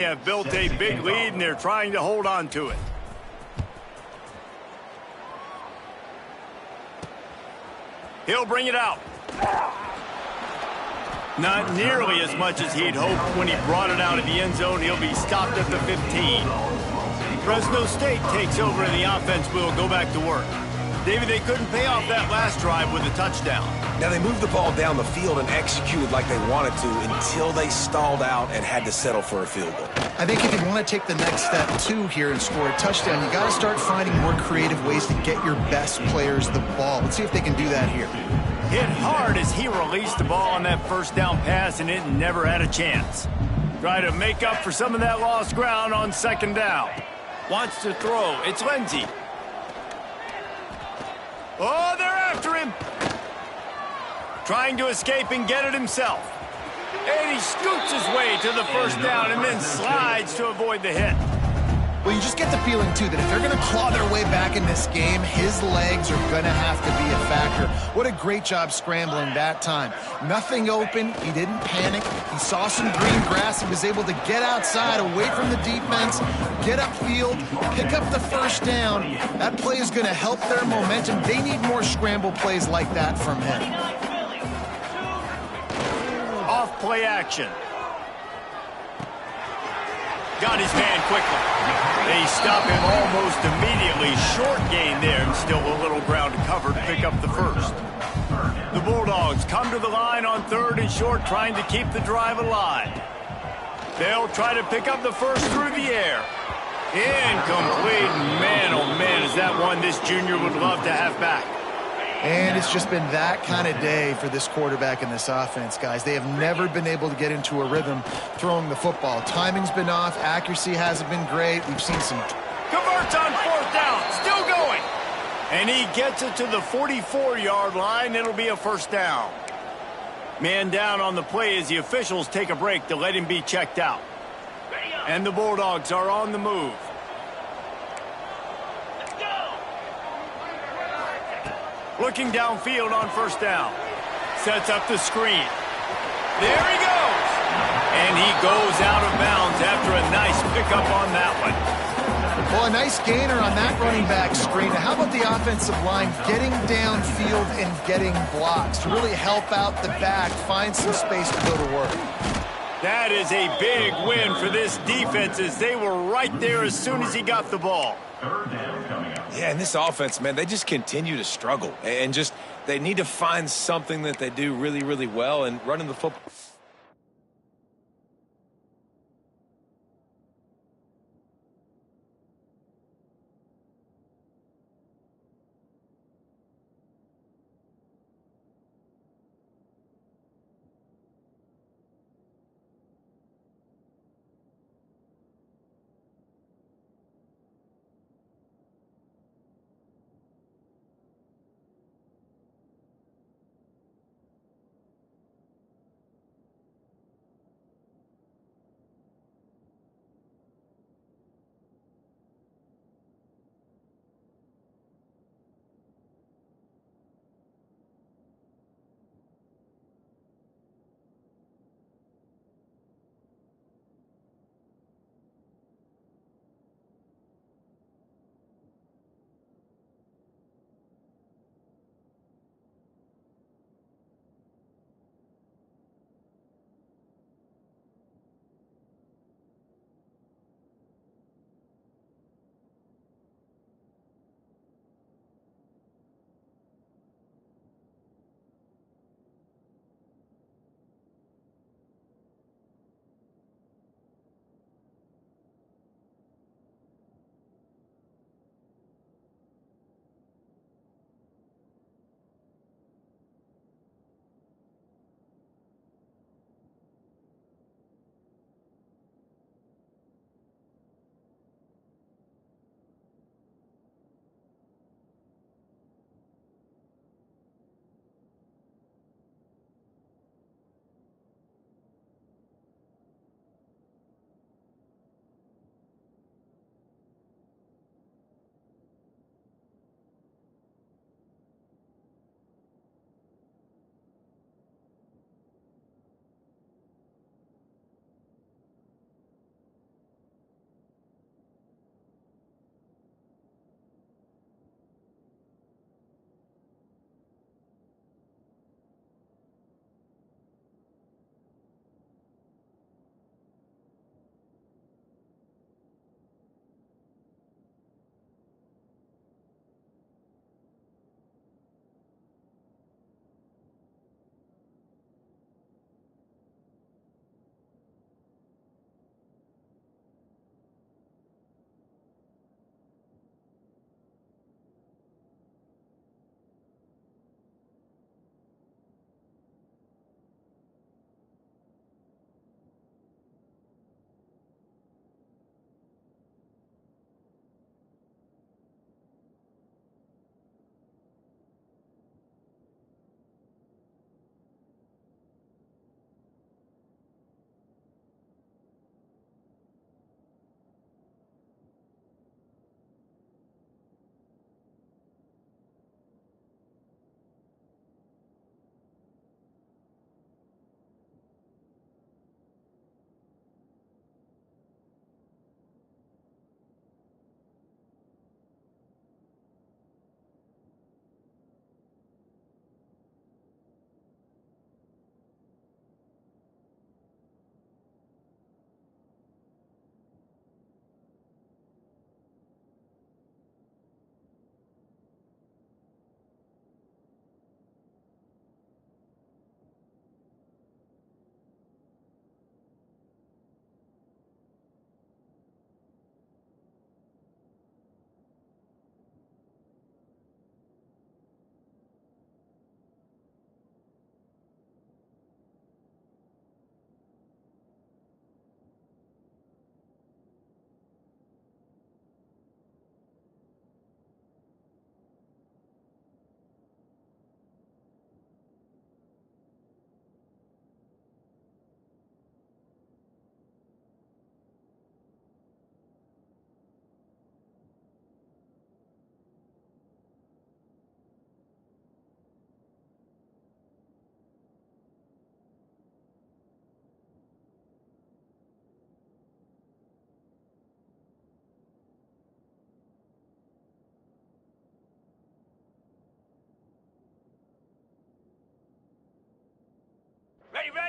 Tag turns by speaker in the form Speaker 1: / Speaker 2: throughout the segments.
Speaker 1: They have built a big lead, and they're trying to hold on to it. He'll bring it out. Not nearly as much as he'd hoped when he brought it out of the end zone. He'll be stopped at the 15. Fresno State takes over, and the offense will go back to work. David, they couldn't pay off that last drive with a touchdown.
Speaker 2: Now, they moved the ball down the field and executed like they wanted to until they stalled out and had to settle for a field goal.
Speaker 3: I think if you want to take the next step, too, here and score a touchdown, you got to start finding more creative ways to get your best players the ball. Let's see if they can do that here.
Speaker 1: Hit hard as he released the ball on that first down pass, and it never had a chance. Try to make up for some of that lost ground on second down. Wants to throw. It's Lindsey. Oh, they're after him. Trying to escape and get it himself. And he scoots his way to the first down and then slides to avoid the hit.
Speaker 3: Well, you just get the feeling, too, that if they're going to claw their way back in this game, his legs are going to have to be a factor. What a great job scrambling that time. Nothing open. He didn't panic. He saw some green grass. He was able to get outside, away from the defense, get upfield, pick up the first down. That play is going to help their momentum. They need more scramble plays like that from him.
Speaker 1: Off play action. Got his man quickly. They stop him almost immediately. Short gain there, and still a little ground to cover to pick up the first. The Bulldogs come to the line on 3rd and short, trying to keep the drive alive. They'll try to pick up the first through the air. Incomplete. Man, oh man, is that one this junior would love to have back.
Speaker 3: And it's just been that kind of day for this quarterback and this offense, guys. They have never been able to get into a rhythm throwing the football. Timing's been off. Accuracy hasn't been great. We've seen some...
Speaker 1: Converts on 4th down. Still going. And he gets it to the 44-yard line. It'll be a first down. Man down on the play as the officials take a break to let him be checked out. And the Bulldogs are on the move. Looking downfield on first down. Sets up the screen. There he goes. And he goes out of bounds after a nice pickup on that one.
Speaker 3: Well, a nice gainer on that running back screen. How about the offensive line getting downfield and getting blocks to really help out the back, find some space to go to work?
Speaker 1: That is a big win for this defense as they were right there as soon as he got the ball.
Speaker 2: Yeah, and this offense, man, they just continue to struggle. And just, they need to find something that they do really, really well, and running the football.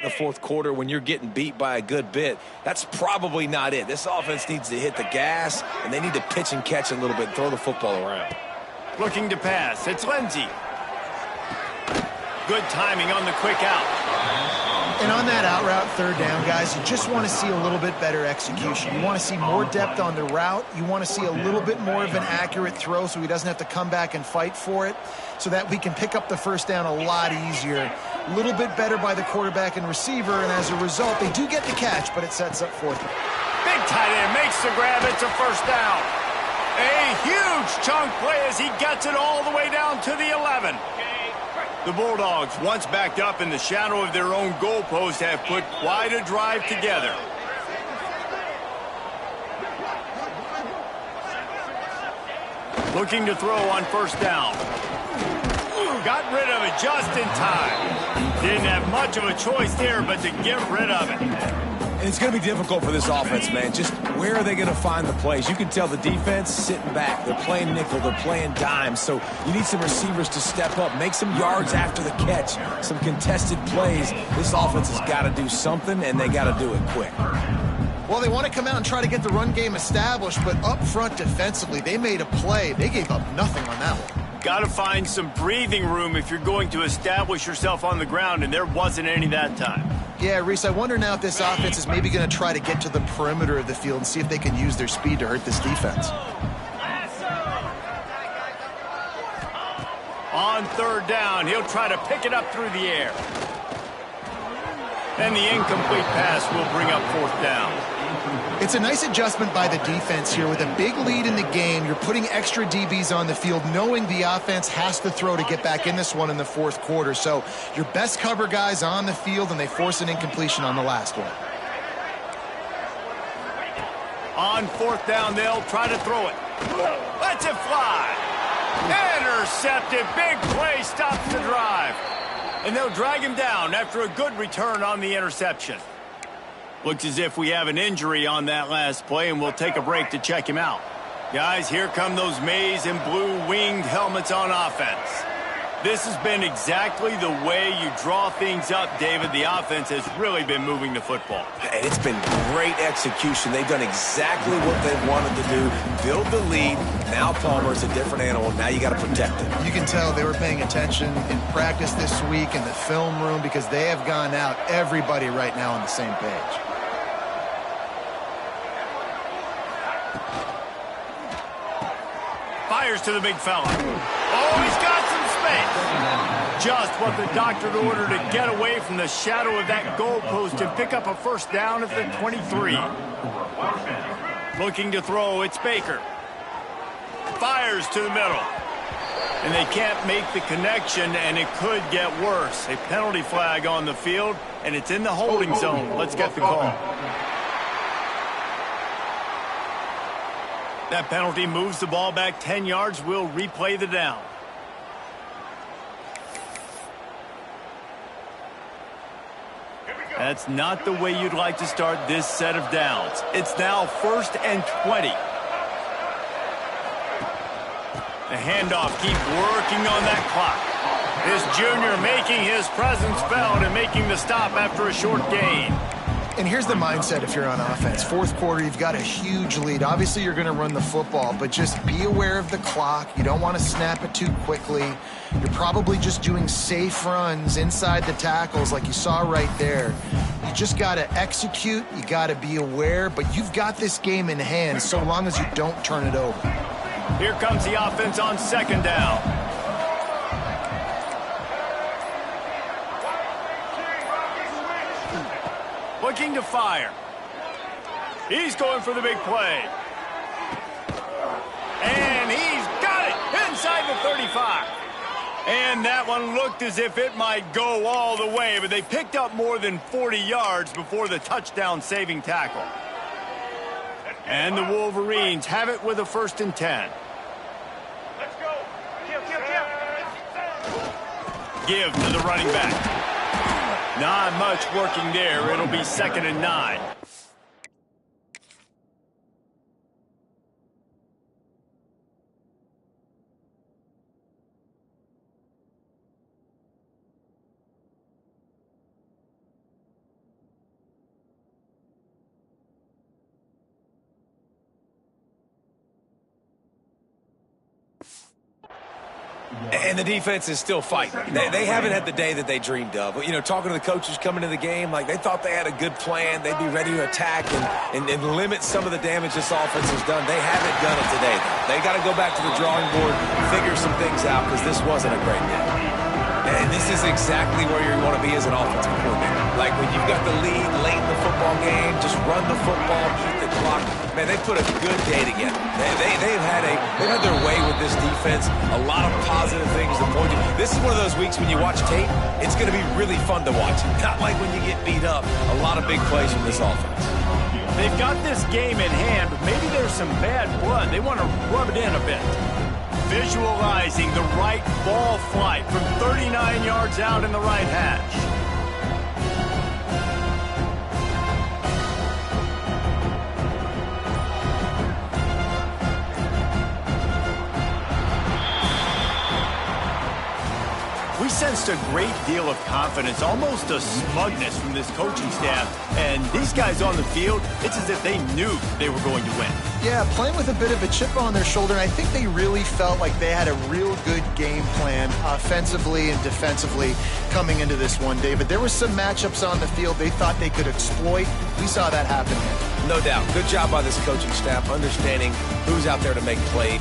Speaker 2: The fourth quarter, when you're getting beat by a good bit, that's probably not it. This offense needs to hit the gas, and they need to pitch and catch a little bit, throw the football around.
Speaker 1: Looking to pass. It's Lindsey. Good timing on the quick out.
Speaker 3: And on that out route, third down, guys, you just want to see a little bit better execution. You want to see more depth on the route. You want to see a little bit more of an accurate throw so he doesn't have to come back and fight for it, so that we can pick up the first down a lot easier. A little bit better by the quarterback and receiver, and as a result, they do get the catch, but it sets up fourth.
Speaker 1: Big tight end makes the grab. It's a first down. A huge chunk play as he gets it all the way down to the 11. The Bulldogs, once backed up in the shadow of their own goalpost, have put quite a drive together. Looking to throw on first down. Got rid of it just in time. Didn't have much of a choice there, but to get rid of it.
Speaker 2: And it's going to be difficult for this offense, man. Just where are they going to find the plays? You can tell the defense sitting back. They're playing nickel. They're playing dime. So you need some receivers to step up, make some yards after the catch, some contested plays. This offense has got to do something, and they got to do it quick.
Speaker 3: Well, they want to come out and try to get the run game established, but up front defensively, they made a play. They gave up nothing on that one.
Speaker 1: Got to find some breathing room if you're going to establish yourself on the ground, and there wasn't any that time.
Speaker 3: Yeah, Reese, I wonder now if this offense is maybe going to try to get to the perimeter of the field and see if they can use their speed to hurt this defense.
Speaker 1: On third down, he'll try to pick it up through the air. And the incomplete pass will bring up fourth down.
Speaker 3: It's a nice adjustment by the defense here. With a big lead in the game, you're putting extra DBs on the field, knowing the offense has to throw to get back in this one in the fourth quarter. So your best cover guys on the field, and they force an incompletion on the last one.
Speaker 1: On fourth down, they'll try to throw it. Lets it fly. Intercepted. Big play stops the drive. And they'll drag him down after a good return on the interception. Looks as if we have an injury on that last play, and we'll take a break to check him out. Guys, here come those maize and blue winged helmets on offense. This has been exactly the way you draw things up, David. The offense has really been moving the football.
Speaker 2: And it's been great execution. They've done exactly what they wanted to do, build the lead. Now Palmer's a different animal. Now you got to protect it.
Speaker 3: You can tell they were paying attention in practice this week in the film room, because they have gone out, everybody right now on the same page.
Speaker 1: Fires to the big fella. Oh, he's got some space. Just what the doctor ordered to get away from the shadow of that goalpost and pick up a first down at the 23. Looking to throw, it's Baker. Fires to the middle. And they can't make the connection, and it could get worse. A penalty flag on the field, and it's in the holding zone. Let's get the call. That penalty moves the ball back 10 yards. We'll replay the down. That's not the way you'd like to start this set of downs. It's now 1st and 20. The handoff keeps working on that clock. This junior making his presence felt and making the stop after a short gain.
Speaker 3: And here's the mindset if you're on offense. Fourth quarter, you've got a huge lead. Obviously, you're going to run the football, but just be aware of the clock. You don't want to snap it too quickly. You're probably just doing safe runs inside the tackles like you saw right there. You just got to execute. You got to be aware, but you've got this game in hand so long as you don't turn it over.
Speaker 1: Here comes the offense on second down. Looking to fire. He's going for the big play. And he's got it inside the 35. And that one looked as if it might go all the way, but they picked up more than 40 yards before the touchdown-saving tackle. And the Wolverines have it with a 1st and 10. Let's go. Give to the running back. Not much working there. It'll be 2nd and 9.
Speaker 2: And the defense is still fighting. They haven't had the day that they dreamed of. But, you know, talking to the coaches coming into the game, like they thought they had a good plan. They'd be ready to attack and limit some of the damage this offense has done. They haven't done it today, though. They got to go back to the drawing board, figure some things out, because this wasn't a great day. And this is exactly where you want to be as an offensive coordinator. Like when you've got the lead late in the football game, just run the football, eat the clock. Man, they put a good day together. They've had their way with this defense. A lot of positive things to point to. This is one of those weeks when you watch tape, it's going to be really fun to watch. Not like when you get beat up. A lot of big plays from this offense.
Speaker 1: They've got this game in hand, but maybe there's some bad blood. They want to rub it in a bit. Visualizing the right ball flight from 39 yards out in the right hash. We sensed a great deal of confidence, almost a smugness from this coaching staff. And these guys on the field, it's as if they knew they were going to win.
Speaker 3: Yeah, playing with a bit of a chip on their shoulder. And I think they really felt like they had a real good game plan offensively and defensively coming into this one, David. There were some matchups on the field they thought they could exploit. We saw that happen here.
Speaker 2: No doubt. Good job by this coaching staff understanding who's out there to make plays.